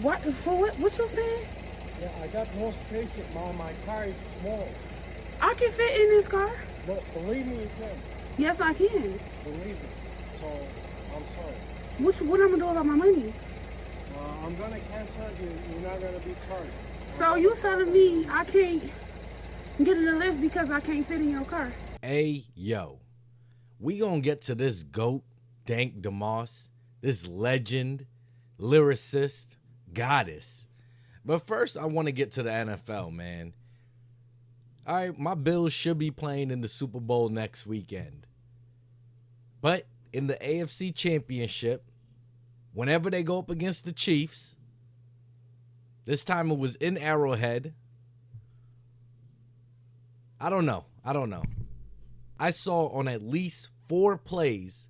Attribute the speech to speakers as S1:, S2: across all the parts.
S1: What? For what? What you saying?
S2: Yeah, I got no space in my car is small.
S1: I can fit in this car.
S2: No, believe me, you can.
S1: Yes, I can.
S2: Believe me. So, I'm sorry.
S1: What I'm gonna do about my money?
S2: I'm gonna cancel you. You're not gonna be charged.
S1: So you telling me I can't get in the Lyft because I can't fit in your car?
S3: Hey, yo. We gonna get to this GOAT, Dank Demoss, this legend, lyricist, goddess. But first, I want to get to the NFL, man. All right, my Bills should be playing in the Super Bowl next weekend. But in the AFC Championship, whenever they go up against the Chiefs, this time it was in Arrowhead. I don't know. I saw on at least 4 plays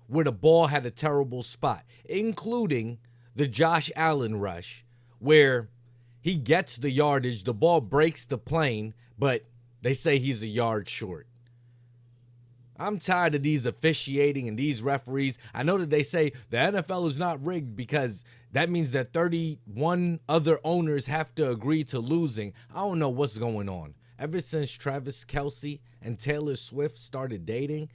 S3: where the ball had a terrible spot, including the Josh Allen rush, where he gets the yardage, the ball breaks the plane, but they say he's a yard short. I'm tired of these officiating and these referees. I know that they say the NFL is not rigged because that means that 31 other owners have to agree to losing. I don't know what's going on. Ever since Travis Kelce and Taylor Swift started dating,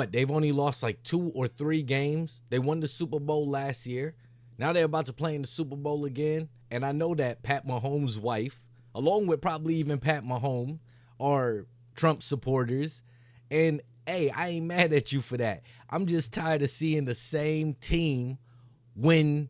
S3: they've only lost like 2 or 3 games. They won the Super Bowl last year. Now they're about to play in the Super Bowl again. And I know that Pat Mahomes' wife, along with probably even Pat Mahomes, are Trump supporters. And hey, I ain't mad at you for that. I'm just tired of seeing the same team win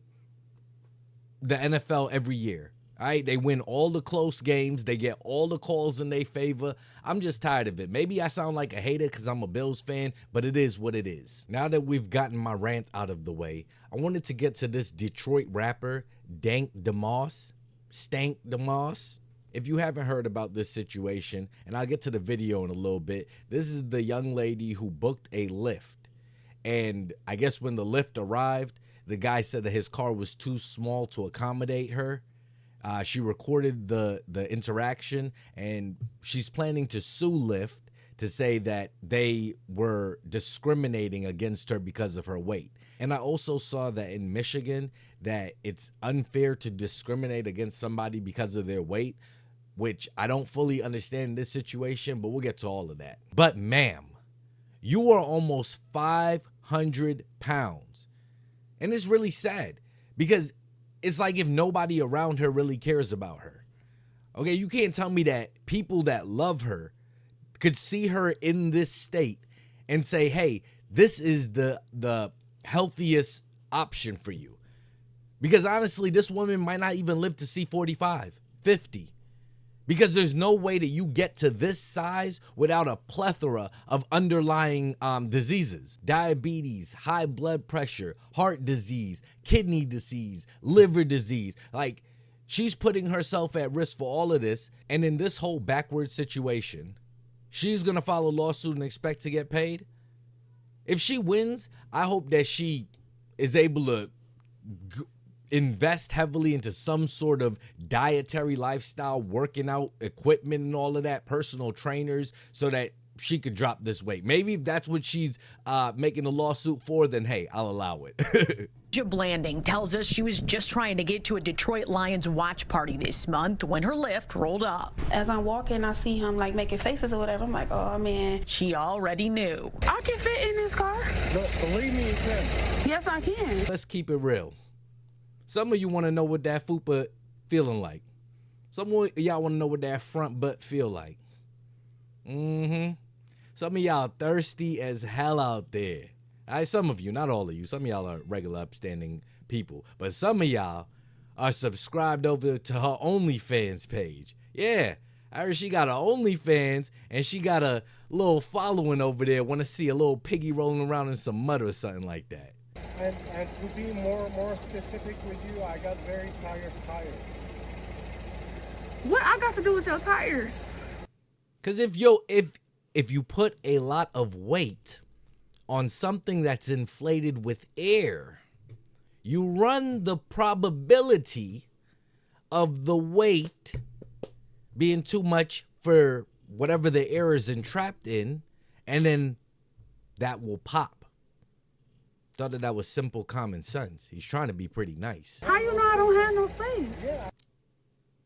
S3: the NFL every year. All right, they win all the close games. They get all the calls in their favor. I'm just tired of it. Maybe I sound like a hater because I'm a Bills fan, but it is what it is. Now that we've gotten my rant out of the way, I wanted to get to this Detroit rapper, Dank Demoss. Stank Demoss. If you haven't heard about this situation, and I'll get to the video in a little bit, this is the young lady who booked a Lyft. And I guess when the Lyft arrived, the guy said that his car was too small to accommodate her. She recorded the interaction, and she's planning to sue Lyft to say that they were discriminating against her because of her weight. And I also saw that in Michigan that it's unfair to discriminate against somebody because of their weight, which I don't fully understand in this situation, but we'll get to all of that. But ma'am, you are almost 500 pounds. And it's really sad because it's like if nobody around her really cares about her. Okay, you can't tell me that people that love her could see her in this state and say, hey, this is the healthiest option for you. Because honestly, this woman might not even live to see 45, 50. Because there's no way that you get to this size without a plethora of underlying diseases. Diabetes, high blood pressure, heart disease, kidney disease, liver disease. Like, she's putting herself at risk for all of this. And in this whole backward situation, she's going to file a lawsuit and expect to get paid. If she wins, I hope that she is able to invest heavily into some sort of dietary lifestyle, working out equipment and all of that, personal trainers, so that she could drop this weight. Maybe if that's what she's making a lawsuit for, then hey, I'll allow it.
S4: Blanding tells us she was just trying to get to a Detroit Lions watch party this month when her Lyft rolled up.
S1: As I'm walking, I see him like making faces or whatever. I'm like, oh man.
S4: She already knew.
S1: I can fit in this car.
S2: No, believe me, you can.
S1: Yes, I can.
S3: Let's keep it real. Some of you want to know what that fupa feeling like. Some of y'all want to know what that front butt feel like. Some of y'all thirsty as hell out there. All right, some of you, not all of you. Some of y'all are regular upstanding people. But some of y'all are subscribed over to her OnlyFans page. Yeah, I heard she got an OnlyFans and she got a little following over there. Want to see a little piggy rolling around in some mud or something like that.
S2: And to be more specific with you, I got very tired tires.
S1: What I got to do with your tires?
S3: Because if you put a lot of weight on something that's inflated with air, you run the probability of the weight being too much for whatever the air is entrapped in, and then that will pop. Thought that was simple common sense. He's trying to be pretty nice.
S1: How you know I don't have no space?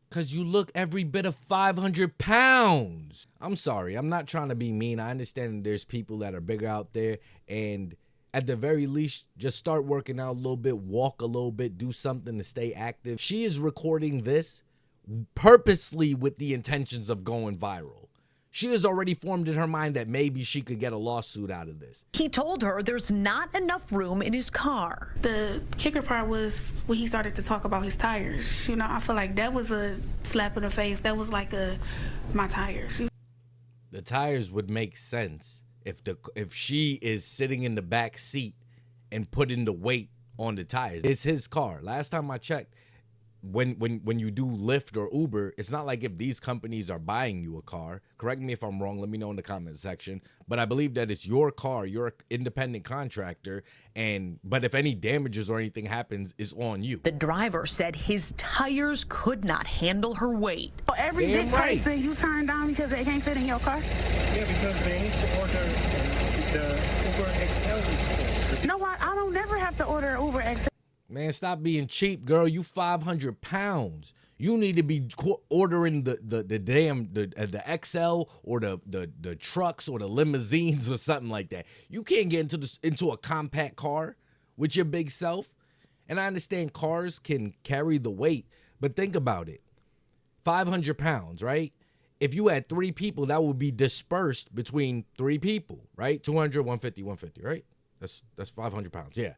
S3: Because you look every bit of 500 pounds. I'm sorry. I'm not trying to be mean. I understand there's people that are bigger out there. And at the very least, just start working out a little bit, walk a little bit, do something to stay active. She is recording this purposely with the intentions of going viral. She has already formed in her mind that maybe she could get a lawsuit out of this.
S4: He told her there's not enough room in his car.
S1: The kicker part was when he started to talk about his tires. You know, I feel like that was a slap in the face. That was like my tires.
S3: The tires would make sense if she is sitting in the back seat and putting the weight on the tires. It's his car. Last time I checked, when you do Lyft or Uber, it's not like if these companies are buying you a car. Correct me if I'm wrong. Let me know in the comment section. But I believe that it's your car. You're an independent contractor. But if any damages or anything happens, it's on you.
S4: The driver said his tires could not handle her weight.
S1: So every
S3: Damn
S1: big
S3: right.
S1: person you turn down because they can't fit in your car?
S2: Yeah, because they need to order the Uber XL.
S1: You know what? I don't never have to order Uber XL.
S3: Man, stop being cheap, girl. You 500 pounds. You need to be ordering the XL or the trucks or the limousines or something like that. You can't get into a compact car with your big self. And I understand cars can carry the weight, but think about it. 500 pounds, right? If you had 3 people, that would be dispersed between 3 people, right? 200, 150, 150, right? That's 500 pounds, yeah.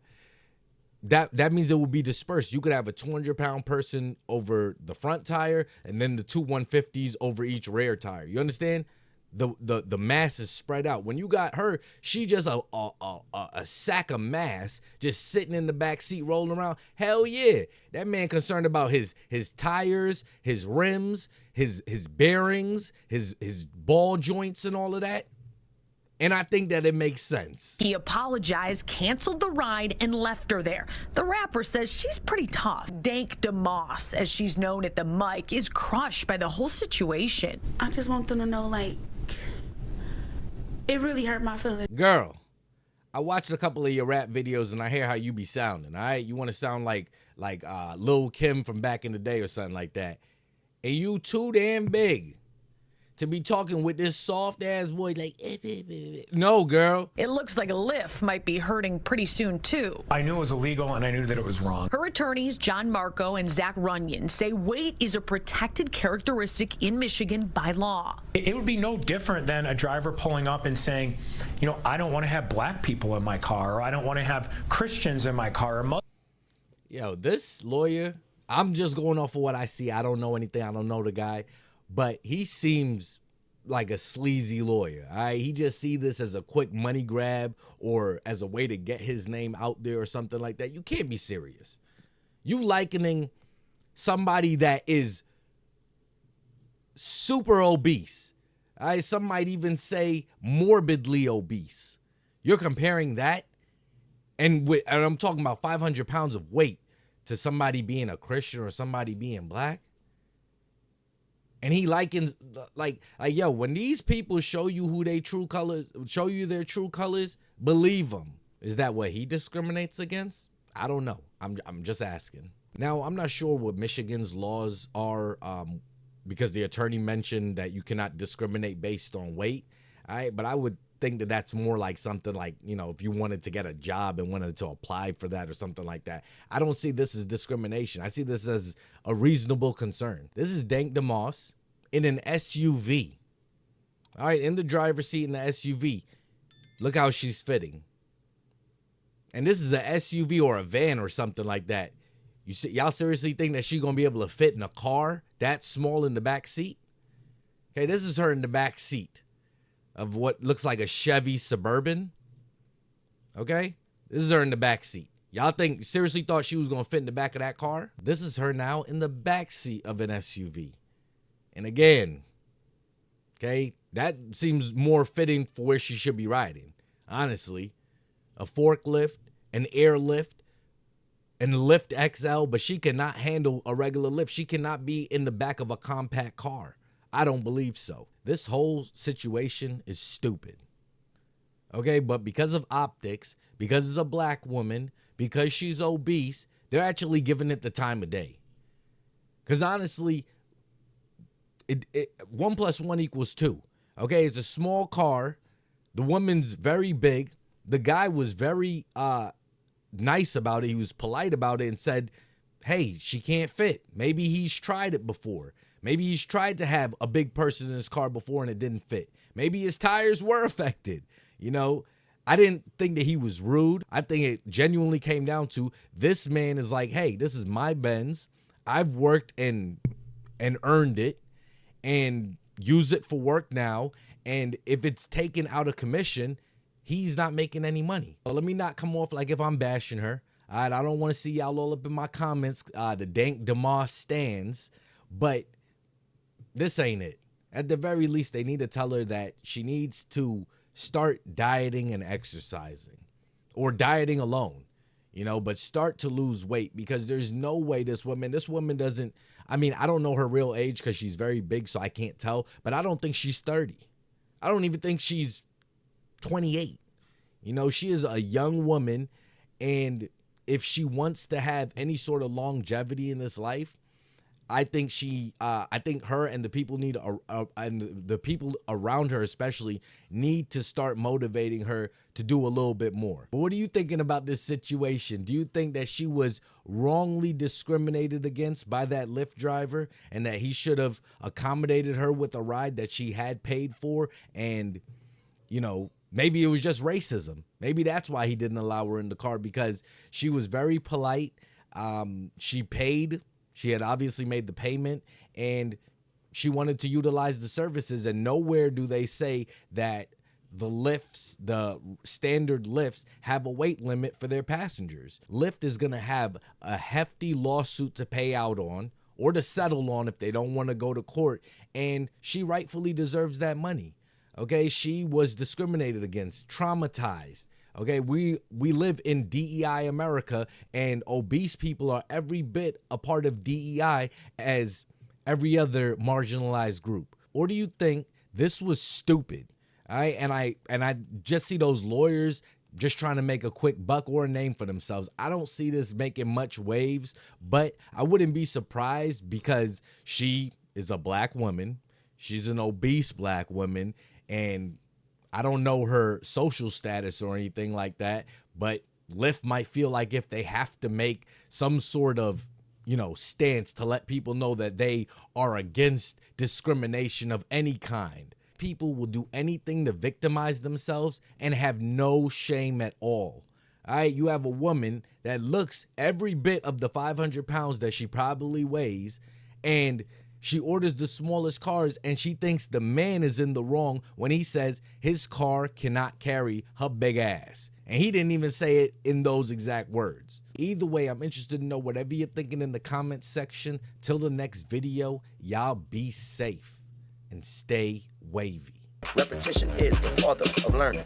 S3: That means it will be dispersed. You could have a 200-pound person over the front tire and then the 2 150s over each rear tire. You understand? The mass is spread out. When you got her, she just a sack of mass just sitting in the back seat rolling around. Hell yeah. That man concerned about his tires, his rims, his bearings, his ball joints and all of that. And I think that it makes sense.
S4: He apologized, canceled the ride, and left her there. The rapper says she's pretty tough. Dank Demoss, as she's known at the mic, is crushed by the whole situation.
S1: I just want them to know, like, it really hurt my feelings.
S3: Girl, I watched a couple of your rap videos and I hear how you be sounding, all right? You want to sound like Lil Kim from back in the day or something like that. And you too damn big to be talking with this soft-ass voice like, no, girl.
S4: It looks like Lyft might be hurting pretty soon, too.
S5: I knew it was illegal, and I knew that it was wrong.
S4: Her attorneys, John Marco and Zach Runyon, say weight is a protected characteristic in Michigan by law.
S5: It would be no different than a driver pulling up and saying, you know, I don't want to have black people in my car, or I don't want to have Christians in my car.
S3: Yo, this lawyer, I'm just going off of what I see. I don't know anything. I don't know the guy. But he seems like a sleazy lawyer, all right? He just see this as a quick money grab or as a way to get his name out there or something like that. You can't be serious. You likening somebody that is super obese, all right? Some might even say morbidly obese. You're comparing that, and I'm talking about 500 pounds of weight, to somebody being a Christian or somebody being black? And he likens like yo, when these people show you their true colors, believe them. Is that what he discriminates against? I don't know. I'm just asking. Now, I'm not sure what Michigan's laws are, because the attorney mentioned that you cannot discriminate based on weight. All right, but I would think that that's more like something like, you know, if you wanted to get a job and wanted to apply for that or something like that. I don't see this as discrimination. I see this as a reasonable concern. This is Dank Demoss in an SUV. All right, in the driver's seat in the SUV. Look how she's fitting. And this is a SUV or a van or something like that. Y'all seriously think that she's going to be able to fit in a car that small in the back seat? Okay, this is her in the back seat of what looks like a Chevy Suburban. Okay? This is her in the back seat. Y'all seriously thought she was going to fit in the back of that car? This is her now in the back seat of an SUV. And again, okay, that seems more fitting for where she should be riding. Honestly, a forklift, an airlift, and Lyft XL, but she cannot handle a regular Lyft. She cannot be in the back of a compact car. I don't believe so. This whole situation is stupid. Okay, but because of optics, because it's a black woman, because she's obese, they're actually giving it the time of day. Because honestly, 1 + 1 = 2. Okay, it's a small car. The woman's very big. The guy was very nice about it. He was polite about it and said, hey, she can't fit. Maybe he's tried it before. Maybe he's tried to have a big person in his car before and it didn't fit. Maybe his tires were affected. You know, I didn't think that he was rude. I think it genuinely came down to this man is like, hey, this is my Benz. I've worked and earned it and use it for work now. And if it's taken out of commission, he's not making any money. So let me not come off like if I'm bashing her. All right, I don't want to see y'all all up in my comments, the Dank Demoss stands, but this ain't it. At the very least, they need to tell her that she needs to start dieting and exercising, or dieting alone, you know, but start to lose weight, because there's no way this woman doesn't, I mean, I don't know her real age because she's very big, so I can't tell, but I don't think she's 30. I don't even think she's 28. You know, she is a young woman, and if she wants to have any sort of longevity in this life, I think her and the people and the people around her especially need to start motivating her to do a little bit more. But what are you thinking about this situation? Do you think that she was wrongly discriminated against by that Lyft driver and that he should have accommodated her with a ride that she had paid for? And, you know, maybe it was just racism. Maybe that's why he didn't allow her in the car, because she was very polite. She paid. She had obviously made the payment, and she wanted to utilize the services, and nowhere do they say that the Lyfts, the standard Lyfts, have a weight limit for their passengers. Lyft is going to have a hefty lawsuit to pay out on, or to settle on if they don't want to go to court, and she rightfully deserves that money. Okay, she was discriminated against, traumatized. Okay, we live in DEI America, and obese people are every bit a part of DEI as every other marginalized group. Or do you think this was stupid? All right, and I just see those lawyers just trying to make a quick buck or a name for themselves. I don't see this making much waves, but I wouldn't be surprised, because she is a black woman. She's an obese black woman, and I don't know her social status or anything like that, but Lyft might feel like if they have to make some sort of, you know, stance to let people know that they are against discrimination of any kind. People will do anything to victimize themselves and have no shame at all. All right, you have a woman that looks every bit of the 500 pounds that she probably weighs, and she orders the smallest cars, and she thinks the man is in the wrong when he says his car cannot carry her big ass. And he didn't even say it in those exact words. Either way, I'm interested to know whatever you're thinking in the comments section. Till the next video, y'all be safe and stay wavy.
S6: Repetition is the father of learning.